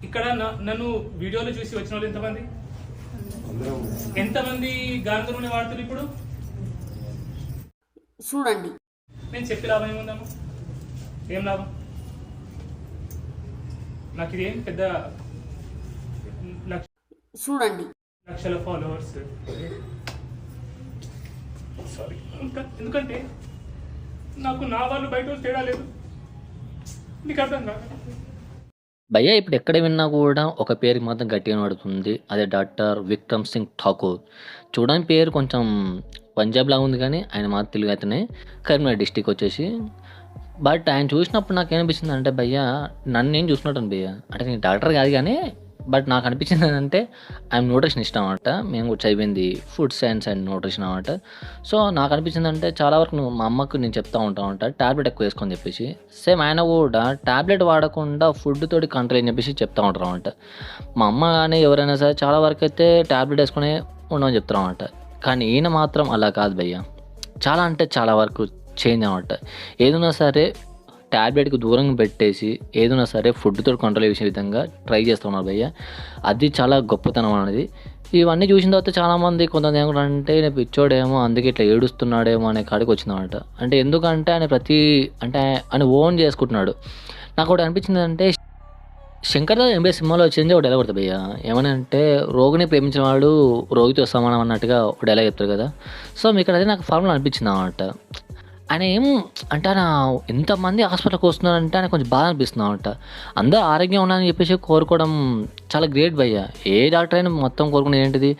ఇక్కడ నన్ను వీడియోలో చూసి వచ్చిన వాళ్ళు ఎంతమంది ఎంతమంది గానుగ నూనె వాడుతున్నారు ఇప్పుడు చూడండి. నేను చెప్పి లాభం ఏముందమ్మా? ఏం లాభం? నాకు ఇదేం పెద్ద చూడండి లక్షల ఫాలోవర్స్. సారీ, ఎందుకంటే నాకు నా వాళ్ళు బయట తేడా లేదు. నీకు అర్థం కాదు భయ్యా. ఇప్పుడు ఎక్కడ విన్నా కూడా ఒక పేరుకి మాత్రం గట్టిగా నడుతుంది, అదే డాక్టర్ విక్రమ్ సింగ్ ఠాకూర్. చూడడానికి పేరు కొంచెం పంజాబ్ లాగా ఉంది, కానీ ఆయన మాత్రం తెలుగు అయితేనే కరీంనగర్ డిస్టిక్ వచ్చేసి. బట్ ఆయన చూసినప్పుడు నాకు ఏమనిపించింది అంటే భయ్యా, నన్ను నేను చూసినట్టు భయ్యా. అంటే నేను డాక్టర్ కాదు కానీ బట్ నాకు అనిపించింది ఏంటంటే ఐఎమ్ న్యూట్రిషనిస్ట్ అనమాట. మేము కూడా చదివింది ఫుడ్ సైన్స్ అండ్ న్యూట్రిషన్ అనమాట. సో నాకు అనిపించింది అంటే చాలా వరకు మా అమ్మకు నేను చెప్తా ఉంటాను అనమాట, ట్యాబ్లెట్ ఎక్కువ వేసుకొని చెప్పేసి. సేమ్ ఆయన కూడా ట్యాబ్లెట్ వాడకుండా ఫుడ్ తోటి కంట్రోల్ అని చెప్పేసి చెప్తా ఉంటారు అనమాట. మా అమ్మ కానీ ఎవరైనా సరే చాలా వరకు అయితే ట్యాబ్లెట్ వేసుకునే ఉండమని చెప్తారు అనమాట. కానీ ఈయన మాత్రం అలా కాదు భయ్య. చాలా అంటే చాలా వరకు చేంజ్ అనమాట. ఏదైనా సరే ట్యాబ్లెట్కి దూరంగా పెట్టేసి ఏదైనా సరే ఫుడ్తో కంట్రోల్ చేసే విధంగా ట్రై చేస్తున్నారు భయ్య. అది చాలా గొప్పతనం అనేది. ఇవన్నీ చూసిన తర్వాత చాలామంది కొంతమంది ఏమంటారంటే నేను పిచ్చోడేమో అందుకే ఇట్లా ఏడుస్తున్నాడేమో అనే కాడికి వచ్చిందన్నమాట. అంటే ఎందుకంటే ఆయన ఓన్ చేసుకుంటున్నాడు. నాకు ఒకటి అనిపించింది అంటే శంకర్ దాదా ఎంబీఏ సినిమాలో వచ్చింది ఒక డైలాగ్ కొడతా భయ్య. ఏమని అంటే రోగిని ప్రేమించిన వాడు రోగితో సమానం అన్నట్టుగా ఒక డైలాగ్ చెప్తారు కదా. సో మీకు అదే నాకు ఫార్ములా అనిపించింది అన్నమాట. ఆయన అంటే ఆయన ఎంతమంది హాస్పిటల్కి వస్తున్నారంటే ఆయన కొంచెం బాధ అనిపిస్తుంది అనమాట. అందరూ ఆరోగ్యం ఉన్నారని చెప్పేసి కోరుకోవడం చాలా గ్రేట్ భయ్య. ఏ డాక్టర్ అయినా మొత్తం కోరుకునేది ఏంటిది,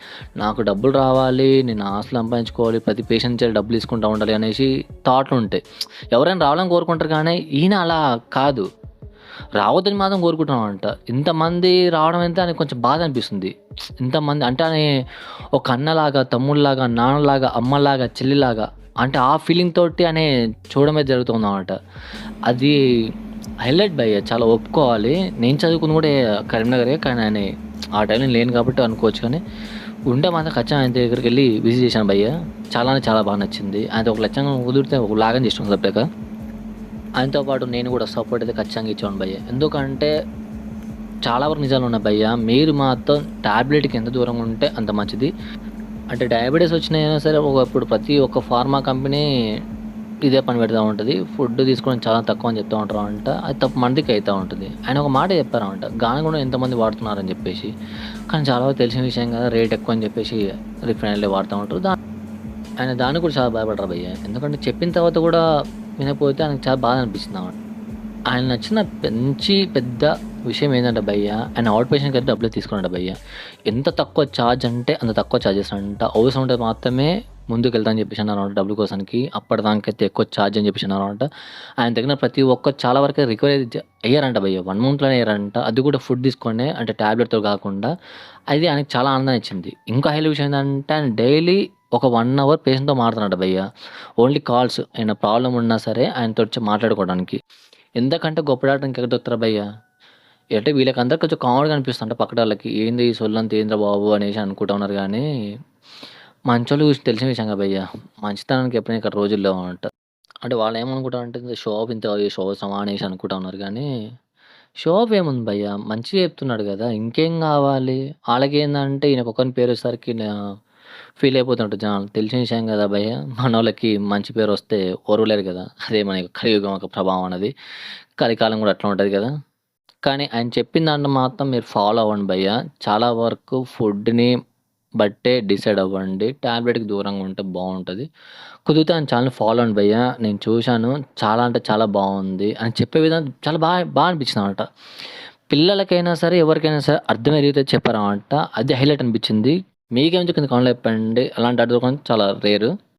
నాకు డబ్బులు రావాలి, నేను ఆస్తులు సంపాదించుకోవాలి, ప్రతి పేషెంట్ చేయాలి, డబ్బులు తీసుకుంటూ ఉండాలి అనేసి థాట్లు ఉంటాయి. ఎవరైనా రావాలని కోరుకుంటారు, కానీ ఈయన అలా కాదు, రావద్దని మాత్రం కోరుకుంటున్నామంట. ఇంతమంది రావడం అయితే ఆయనకు కొంచెం బాధ అనిపిస్తుంది. ఇంతమంది అంటే ఆయన ఒక అన్నలాగా, తమ్ముళ్ళలాగా, నాన్నలాగా, అమ్మలాగా, చెల్లిలాగా, అంటే ఆ ఫీలింగ్ తోటి అనే చూడమే జరుగుతుంది అన్నమాట. అది హైలైట్ భయ్య, చాలా ఒప్పుకోవాలి. నేను చదువుకుని కూడా కరీంనగరే, కానీ ఆయన ఆ టైంలో లేను కాబట్టి అనుకోవచ్చు. కానీ ఉంటే మాత్రం ఖచ్చితంగా ఆయన దగ్గరికి వెళ్ళి విజిట్ చేశాను భయ్య. చాలా బాగా నచ్చింది. ఆయన ఒక లక్షంగా కుదిరితే ఒక లాగని చేస్తాను సపరేట్గా. ఆయనతో పాటు నేను కూడా సపోర్ట్ అయితే ఖచ్చితంగా ఇచ్చాను భయ్య. ఎందుకంటే చాలా వరకు నిజాలు ఉన్నాయి భయ్య. మీరు మాత్రం ట్యాబ్లెట్కి ఎంత దూరంగా ఉంటే అంత మంచిది. అంటే డయాబెటీస్ వచ్చినాయినా సరే ఇప్పుడు ప్రతి ఒక్క ఫార్మా కంపెనీ ఇదే పని పెడతా ఉంటుంది, ఫుడ్ తీసుకోవడం చాలా తక్కువ అని చెప్తూ ఉంటారు అంట. అది తప్పు మందికి అవుతూ ఉంటుంది. ఆయన ఒక మాట చెప్పారంట, గాని కూడా ఎంతమంది వాడుతున్నారని చెప్పేసి. కానీ చాలా వరకు తెలిసిన విషయం కదా, రేట్ ఎక్కువ అని చెప్పేసి రిఫైనరీ వాడుతూ ఉంటారు. ఆయన దాన్ని కూడా చాలా భయపడరు భయ్య. ఎందుకంటే చెప్పిన తర్వాత కూడా వినకపోతే ఆయనకు చాలా బాధ అనిపిస్తుంది అన్నమాట. ఆయన నచ్చిన పెద్ద విషయం ఏంటంటే భయ్య, ఆయన అవుట్ పేషెంట్కి అయితే డబ్బులు తీసుకున్నాడు భయ్య. ఎంత తక్కువ ఛార్జ్ అంటే అంత తక్కువ ఛార్జెస్ అంట. అవసరం ఉంటే మాత్రమే ముందుకు వెళ్తామని చెప్పేసి అన్నారు డబ్బుల కోసానికి. అప్పటిదానికైతే ఎక్కువ ఛార్జ్ అని చెప్పేసి అన్నారంట. ఆయన దగ్గర ప్రతి ఒక్క చాలా వరకు రికవరీ అయ్యారంట భయ్య, 1 monthలోనే అయ్యారంట. అది కూడా ఫుడ్ తీసుకొని, అంటే ట్యాబ్లెట్తో కాకుండా. అది ఆయనకి చాలా ఆనందాన్ని ఇచ్చింది. ఇంకా హైలైట్ విషయం ఏంటంటే ఆయన డైలీ ఒక 1 hour పేషెంట్తో మాట్లాడుతున్నాడు భయ్య. ఓన్లీ కాల్స్, ఆయన ప్రాబ్లం ఉన్నా సరే ఆయనతో వచ్చి మాట్లాడుకోవడానికి. ఎందుకంటే గొప్ప డాక్టర్ ఇంకెక్కడ దొరుకుతారా భయ్య. అంటే వీళ్ళకి అందరికి కొంచెం కామెడీగా అనిపిస్తుంట పక్కన వాళ్ళకి, ఏంది ఈ సొల్లంత ఏంద్ర బాబు అనేసి అనుకుంటా ఉన్నారు. కానీ మంచోళ్ళు చూసి తెలిసిన విషయం కదా భయ్య, మంచితనానికి ఎప్పుడైనా ఇక్కడ రోజుల్లో అంట. అంటే వాళ్ళు ఏమనుకుంటారంటే షో ఆఫ్ ఇంత షో అవసరమా అనేసి అనుకుంటా ఉన్నారు. కానీ షో ఆఫ్ ఏముంది భయ్య, మంచిగా చెప్తున్నాడు కదా, ఇంకేం కావాలి. వాళ్ళకి ఏంటంటే ఈయనకు ఒకరిని పేరు వచ్చేసరికి ఫీల్ అయిపోతుంటారు జనాలు. తెలిసిన విషయం కదా భయ్య, మన వాళ్ళకి మంచి పేరు వస్తే ఓర్వలేరు కదా. అదే మన కలియుగం ఒక ప్రభావం అనేది, కలికాలం కూడా అట్లా ఉంటుంది కదా. కానీ ఆయన చెప్పిన దాంట్లో మాత్రం మీరు ఫాలో అవ్వండి భయ్య. చాలా వరకు ఫుడ్ని బట్టే డిసైడ్ అవ్వండి. ట్యాబ్లెట్కి దూరంగా ఉంటే బాగుంటుంది. కుదిరితే ఆయన ఛానల్ ఫాలో అవ్వండి భయ్య. నేను చూశాను, చాలా అంటే చాలా బాగుంది. అని చెప్పే విధానం చాలా బాగా అనిపించింది అనమాట. పిల్లలకైనా సరే ఎవరికైనా సరే అర్థమయ్యే రీతిలో చెప్పారన్నమాట. అది హైలైట్ అనిపించింది. మీకేం కింద కామెంట్లో చెప్పండి. అలాంటి అర్థం చాలా రేరు.